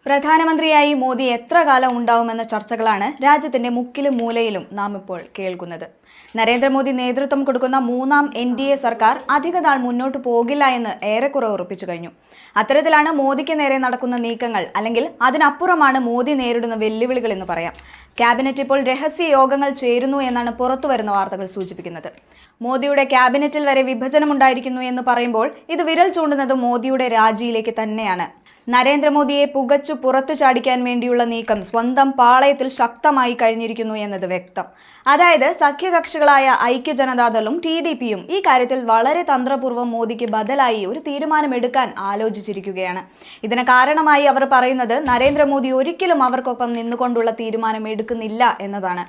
പ്രധാനമന്ത്രിയായി മോദി എത്ര കാലം ഉണ്ടാവുമെന്ന ചർച്ചകളാണ് രാജ്യത്തിന്റെ മുക്കിലും മൂലയിലും നാം ഇപ്പോൾ കേൾക്കുന്നത്. നരേന്ദ്രമോദി നേതൃത്വം കൊടുക്കുന്ന മൂന്നാം NDA സർക്കാർ അധികനാൾ മുന്നോട്ട് പോകില്ല എന്ന് ഏറെക്കുറെ ഉറപ്പിച്ചു കഴിഞ്ഞു. അത്തരത്തിലാണ് മോദിക്ക് നേരെ നടക്കുന്ന നീക്കങ്ങൾ, അല്ലെങ്കിൽ അതിനപ്പുറമാണ് മോദി നേരിടുന്ന വെല്ലുവിളികൾ എന്ന് പറയാം. ക്യാബിനറ്റ് ഇപ്പോൾ രഹസ്യ യോഗങ്ങൾ ചേരുന്നു എന്നാണ് പുറത്തുവരുന്ന വാർത്തകൾ സൂചിപ്പിക്കുന്നത്. മോദിയുടെ ക്യാബിനറ്റിൽ വരെ വിഭജനമുണ്ടായിരിക്കുന്നു എന്ന് പറയുമ്പോൾ ഇത് വിരൽ ചൂണ്ടുന്നത് മോദിയുടെ രാജിയിലേക്ക് തന്നെയാണ്. നരേന്ദ്രമോദിയെ പുകച്ചു പുറത്തു ചാടിക്കാൻ വേണ്ടിയുള്ള നീക്കം സ്വന്തം പാളയത്തിൽ ശക്തമായി കഴിഞ്ഞിരിക്കുന്നു എന്നത് വ്യക്തം. അതായത് സഖ്യകക്ഷികളായ ഐക്യ ജനതാദളും TDPയും ഈ കാര്യത്തിൽ വളരെ തന്ത്രപൂർവ്വം മോദിക്ക് ബദലായി ഒരു തീരുമാനമെടുക്കാൻ ആലോചിച്ചിരിക്കുകയാണ്. ഇതിന് കാരണമായി അവർ പറയുന്നത് നരേന്ദ്രമോദി ഒരിക്കലും അവർക്കൊപ്പം നിന്നുകൊണ്ടുള്ള തീരുമാനം എടുക്കുന്നില്ല എന്നതാണ്.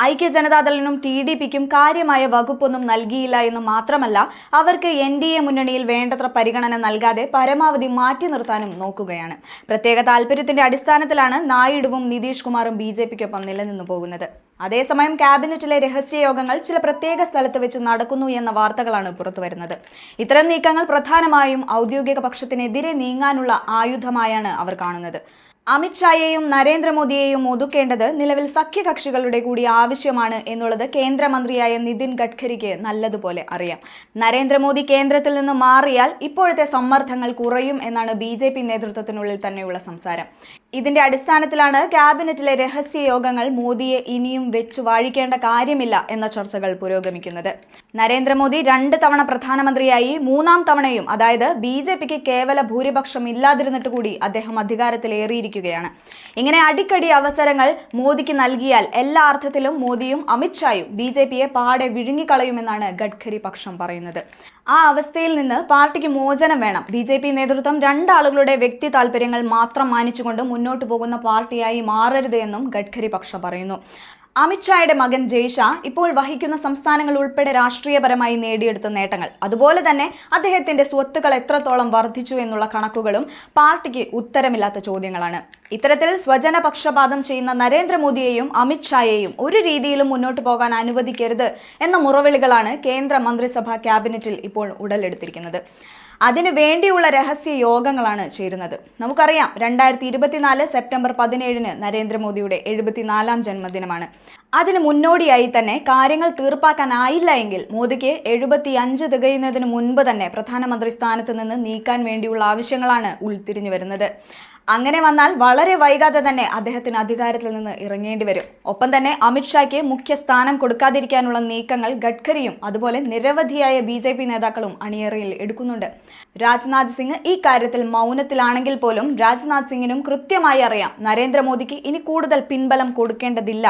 ഐക്യ ജനതാദളിനും TDPക്കും കാര്യമായ വകുപ്പൊന്നും നൽകിയില്ല എന്ന് മാത്രമല്ല, അവർക്ക് NDA മുന്നണിയിൽ വേണ്ടത്ര പരിഗണന നൽകാതെ പരമാവധി മാറ്റി നിർത്താനും നോക്കുകയാണ്. പ്രത്യേക താല്പര്യത്തിന്റെ അടിസ്ഥാനത്തിലാണ് നായിഡുവും നിതീഷ് കുമാറും BJPക്കൊപ്പം നിലനിന്നു പോകുന്നത്. അതേസമയം ക്യാബിനറ്റിലെ രഹസ്യയോഗങ്ങൾ ചില പ്രത്യേക സ്ഥലത്ത് വെച്ച് നടക്കുന്നു എന്ന വാർത്തകളാണ് പുറത്തുവരുന്നത്. ഇത്തരം നീക്കങ്ങൾ പ്രധാനമായും ഔദ്യോഗിക പക്ഷത്തിനെതിരെ നീങ്ങാനുള്ള ആയുധമായാണ് അവർ കാണുന്നത്. അമിത്ഷായെയും നരേന്ദ്രമോദിയെയും ഒതുക്കേണ്ടത് നിലവിൽ സഖ്യകക്ഷികളുടെ കൂടി ആവശ്യമാണ് എന്നുള്ളത് കേന്ദ്രമന്ത്രിയായ നിതിൻ ഗഡ്കരിക്ക് നല്ലതുപോലെ അറിയാം. നരേന്ദ്രമോദി കേന്ദ്രത്തിൽ നിന്ന് മാറിയാൽ ഇപ്പോഴത്തെ സമ്മർദ്ദങ്ങൾ കുറയും എന്നാണ് BJP നേതൃത്വത്തിനുള്ളിൽ തന്നെയുള്ള സംസാരം. ഇതിന്റെ അടിസ്ഥാനത്തിലാണ് ക്യാബിനറ്റിലെ രഹസ്യ യോഗങ്ങൾ മോദിയെ ഇനിയും വെച്ചു വാഴിക്കേണ്ട കാര്യമില്ല എന്ന ചർച്ചകൾ പുരോഗമിക്കുന്നത്. നരേന്ദ്രമോദി 2 തവണ പ്രധാനമന്ത്രിയായി, 3-ാം തവണയും അതായത് BJPക്ക് കേവല ഭൂരിപക്ഷം ഇല്ലാതിരുന്നിട്ട് കൂടി അദ്ദേഹം അധികാരത്തിലേറിയിരിക്കുകയാണ്. ഇങ്ങനെ അടിക്കടി അവസരങ്ങൾ മോദിക്ക് നൽകിയാൽ എല്ലാ അർത്ഥത്തിലും മോദിയും അമിത്ഷായും BJPയെ പാടെ വിഴുങ്ങിക്കളയുമെന്നാണ് ഗഡ്കരി പക്ഷം പറയുന്നത്. ആ അവസ്ഥയിൽ നിന്ന് പാർട്ടിക്ക് മോചനം വേണം. BJP നേതൃത്വം 2 ആളുകളുടെ വ്യക്തി താല്പര്യങ്ങൾ മാത്രം മാനിച്ചുകൊണ്ട് മുന്നോട്ട് പോകുന്ന പാർട്ടിയായി മാറരുത് എന്നും ഗഡ്കരി പക്ഷം പറയുന്നു. അമിത്ഷായുടെ മകൻ ജയ്ഷാ ഇപ്പോൾ വഹിക്കുന്ന സംസ്ഥാനങ്ങൾ ഉൾപ്പെടെ രാഷ്ട്രീയപരമായി നേടിയെടുത്ത നേട്ടങ്ങൾ, അതുപോലെ തന്നെ അദ്ദേഹത്തിന്റെ സ്വത്തുക്കൾ എത്രത്തോളം വർദ്ധിച്ചു എന്നുള്ള കണക്കുകളും പാർട്ടിക്ക് ഉത്തരമില്ലാത്ത ചോദ്യങ്ങളാണ്. ഇത്തരത്തിൽ സ്വജനപക്ഷപാതം ചെയ്യുന്ന നരേന്ദ്രമോദിയെയും അമിത്ഷായെയും ഒരു രീതിയിലും മുന്നോട്ട് പോകാൻ അനുവദിക്കരുത് എന്ന മുറവിളികളാണ് കേന്ദ്ര മന്ത്രിസഭാ ക്യാബിനറ്റിൽ ഇപ്പോൾ ഉടലെടുത്തിരിക്കുന്നത്. അതിനു വേണ്ടിയുള്ള രഹസ്യ യോഗങ്ങളാണ് ചേരുന്നത്. നമുക്കറിയാം, 2024 സെപ്റ്റംബർ 17 നരേന്ദ്രമോദിയുടെ 74-ാം ജന്മദിനമാണ്. അതിന് മുന്നോടിയായി തന്നെ കാര്യങ്ങൾ തീർപ്പാക്കാനായില്ല എങ്കിൽ മോദിക്ക് 75 തികയുന്നതിന് മുൻപ് തന്നെ പ്രധാനമന്ത്രി സ്ഥാനത്ത് നിന്ന് നീക്കാൻ വേണ്ടിയുള്ള ആവശ്യങ്ങളാണ് ഉൾത്തിരിഞ്ഞു വരുന്നത്. അങ്ങനെ വന്നാൽ വളരെ വൈകാതെ തന്നെ അദ്ദേഹത്തിന് അധികാരത്തിൽ നിന്ന് ഇറങ്ങേണ്ടി വരും. ഒപ്പം തന്നെ അമിത്ഷായ്ക്ക് മുഖ്യ സ്ഥാനം കൊടുക്കാതിരിക്കാനുള്ള നീക്കങ്ങൾ ഗഡ്കരിയും അതുപോലെ നിരവധിയായ BJP നേതാക്കളും അണിയറയിൽ എടുക്കുന്നുണ്ട്. രാജ്നാഥ് സിംഗ് ഈ കാര്യത്തിൽ മൗനത്തിലാണെങ്കിൽ പോലും രാജ്നാഥ് സിംഗിനും കൃത്യമായി അറിയാം നരേന്ദ്രമോദിക്ക് ഇനി കൂടുതൽ പിൻബലം കൊടുക്കേണ്ടതില്ല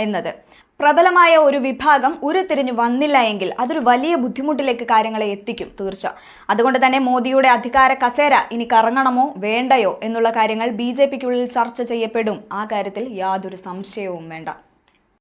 എന്നത്. പ്രബലമായ ഒരു വിഭാഗം ഉരുത്തിരിഞ്ഞു വന്നില്ല എങ്കിൽ അതൊരു വലിയ ബുദ്ധിമുട്ടിലേക്ക് കാര്യങ്ങളെ എത്തിക്കും തീർച്ച. അതുകൊണ്ട് തന്നെ മോദിയുടെ അധികാര കസേര ഇനി കറങ്ങണമോ വേണ്ടയോ എന്നുള്ള കാര്യങ്ങൾ BJPക്കുള്ളിൽ ചർച്ച ചെയ്യപ്പെടും. ആ കാര്യത്തിൽ യാതൊരു സംശയവും വേണ്ട.